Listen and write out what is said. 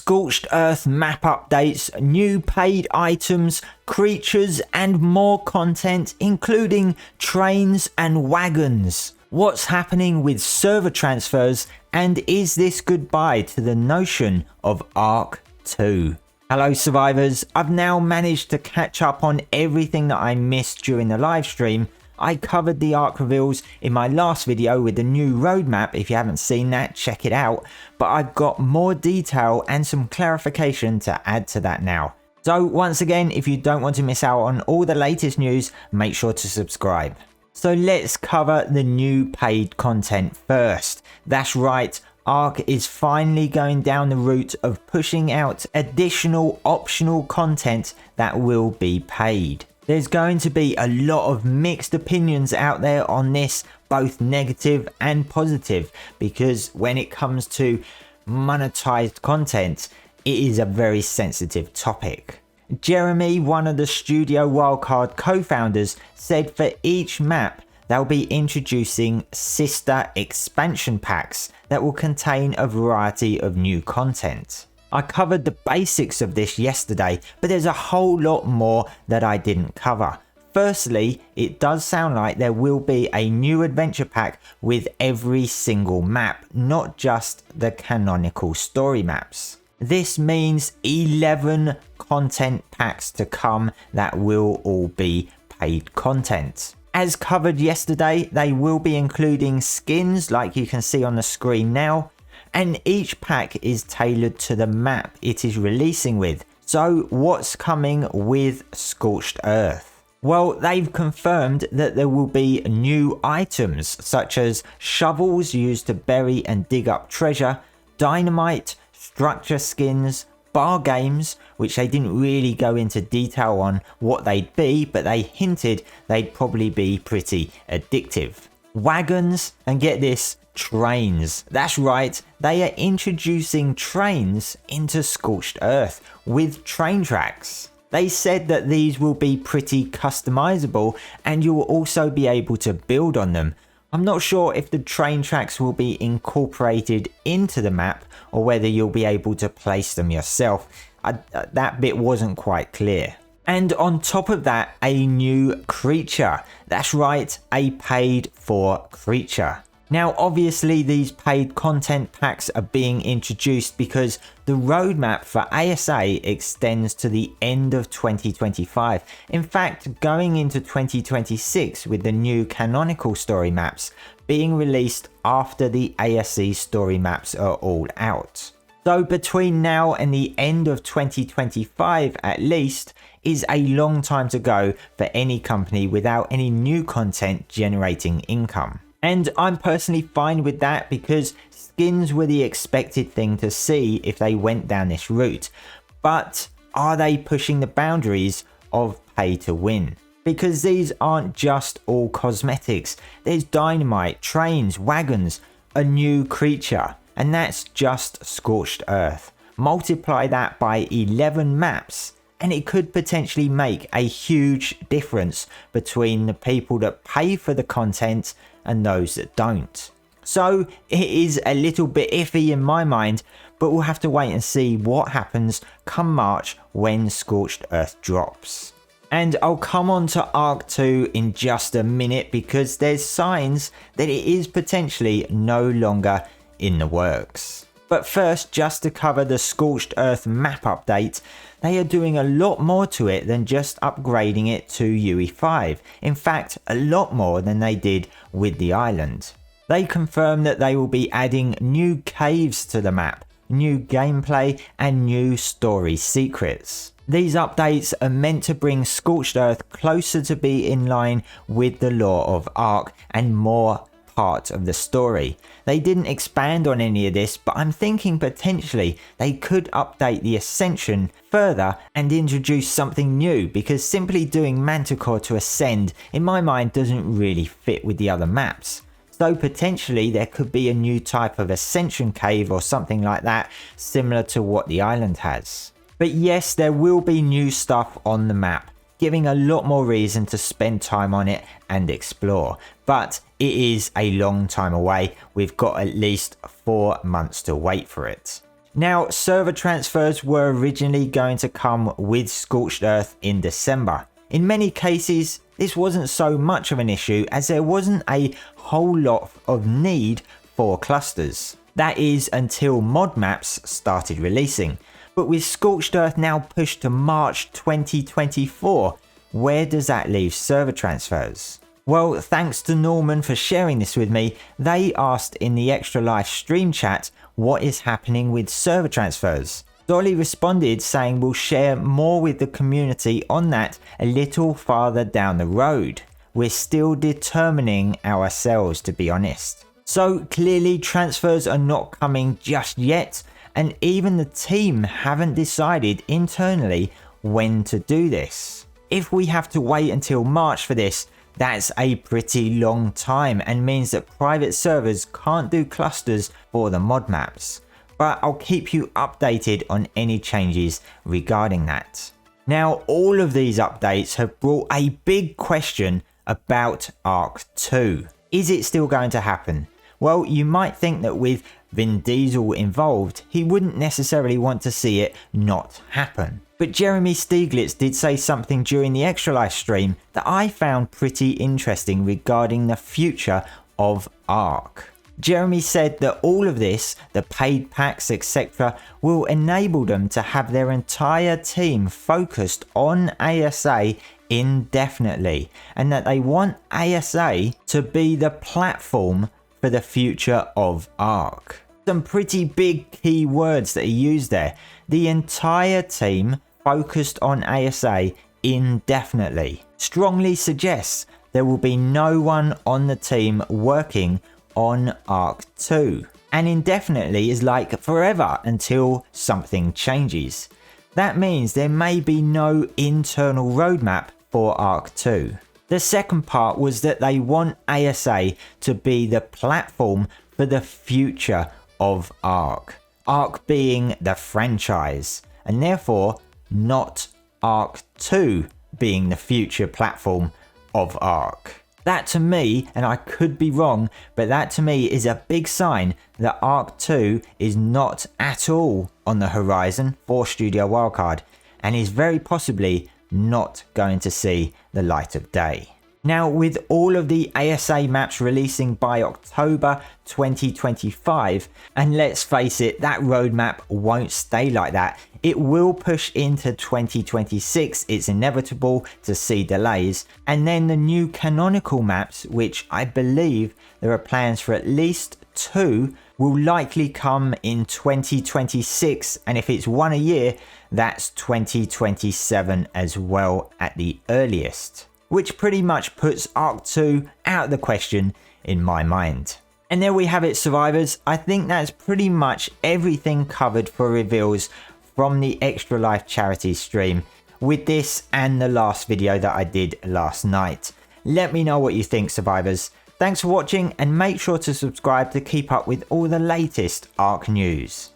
Scorched Earth map updates, new paid items, creatures and more content including trains and wagons. What's happening with server transfers, and is this goodbye to the notion of ARK 2? Hello survivors, I've now managed to catch up on everything that I missed during the live stream. I covered the ARK reveals in my last video with the new roadmap. If you haven't seen that, check it out. But I've got more detail and some clarification to add to that now. So once again, if you don't want to miss out on all the latest news, make sure to subscribe. So let's cover the new paid content first. That's right, ARK is finally going down the route of pushing out additional optional content that will be paid. There's going to be a lot of mixed opinions out there on this, both negative and positive, because when it comes to monetized content, it is a very sensitive topic. Jeremy, one of the Studio Wildcard co-founders, said for each map they'll be introducing sister expansion packs that will contain a variety of new content. I covered the basics of this yesterday, but there's a whole lot more that I didn't cover. Firstly, it does sound like there will be a new adventure pack with every single map, not just the canonical story maps. This means 11 content packs to come that will all be paid content. As covered yesterday, they will be including skins like you can see on the screen now, and each pack is tailored to the map it is releasing with. So what's coming with Scorched Earth? Well, they've confirmed that there will be new items such as shovels used to bury and dig up treasure, dynamite, structure skins, bar games, which they didn't really go into detail on what they'd be, but they hinted they'd probably be pretty addictive. Wagons, and get this, trains. That's right, they are introducing trains into Scorched Earth with train tracks. They said that these will be pretty customizable and you will also be able to build on them. I'm not sure if the train tracks will be incorporated into the map or whether you'll be able to place them yourself. That bit wasn't quite clear. And on top of that, a new creature. That's right, a paid for creature. Now obviously these paid content packs are being introduced because the roadmap for ASA extends to the end of 2025. In fact, going into 2026 with the new canonical story maps being released after the ASE story maps are all out. So between now and the end of 2025 at least is a long time to go for any company without any new content generating income. And I'm personally fine with that because skins were the expected thing to see if they went down this route. But are they pushing the boundaries of pay to win? Because these aren't just all cosmetics. There's dynamite, trains, wagons, a new creature, and that's just Scorched Earth. Multiply that by 11 maps and it could potentially make a huge difference between the people that pay for the content and those that don't. So it is a little bit iffy in my mind, but we'll have to wait and see what happens come March when Scorched Earth drops. And I'll come on to ARK 2 in just a minute because there's signs that it is potentially no longer in the works. But first, just to cover the Scorched Earth map update, they are doing a lot more to it than just upgrading it to UE5. In fact, a lot more than they did with the island. They confirm that they will be adding new caves to the map, new gameplay and new story secrets. These updates are meant to bring Scorched Earth closer to be in line with the lore of ARK and more part of the story. They didn't expand on any of this, but I'm thinking potentially they could update the Ascension further and introduce something new, because simply doing Manticore to Ascend in my mind doesn't really fit with the other maps. So potentially there could be a new type of Ascension cave or something like that, similar to what the island has. But yes, there will be new stuff on the map, giving a lot more reason to spend time on it and explore. But it is a long time away. We've got at least 4 months to wait for it. Now, server transfers were originally going to come with Scorched Earth in December. In many cases, this wasn't so much of an issue as there wasn't a whole lot of need for clusters. That is until mod maps started releasing. But with Scorched Earth now pushed to March 2024, where does that leave server transfers? Well, thanks to Norman for sharing this with me. They asked in the Extra Life stream chat what is happening with server transfers. Dolly responded saying we'll share more with the community on that a little farther down the road. We're still determining ourselves, to be honest. So clearly transfers are not coming just yet, and even the team haven't decided internally when to do this. If we have to wait until March for this, that's a pretty long time and means that private servers can't do clusters for the mod maps. But I'll keep you updated on any changes regarding that. Now, all of these updates have brought a big question about ARK 2. Is it still going to happen? Well, you might think that with Vin Diesel involved, he wouldn't necessarily want to see it not happen. But Jeremy Stieglitz did say something during the Extra Life stream that I found pretty interesting regarding the future of ARK. Jeremy said that all of this, the paid packs, etc., will enable them to have their entire team focused on ASA indefinitely, and that they want ASA to be the platform for the future of ARK. Some pretty big key words that he used there. The entire team focused on ASA indefinitely strongly suggests there will be no one on the team working on ARK 2. And indefinitely is like forever until something changes. That means there may be no internal roadmap for ARK 2. The second part was that they want ASA to be the platform for the future of ARK. ARK being the franchise, and therefore not ARK 2 being the future platform of ARK. That to me, and I could be wrong, but that to me is a big sign that ARK 2 is not at all on the horizon for Studio Wildcard, and is very possibly not going to see the light of day. Now, with all of the ASA maps releasing by October 2025, and let's face it, that roadmap won't stay like that. It will push into 2026, it's inevitable to see delays, and then the new canonical maps, which I believe there are plans for at least 2, will likely come in 2026, and if it's one a year, that's 2027 as well at the earliest. Which pretty much puts ARK 2 out of the question in my mind. And there we have it, survivors. I think that's pretty much everything covered for reveals from the Extra Life charity stream, with this and the last video that I did last night. Let me know what you think, survivors. Thanks for watching, and make sure to subscribe to keep up with all the latest ARK news.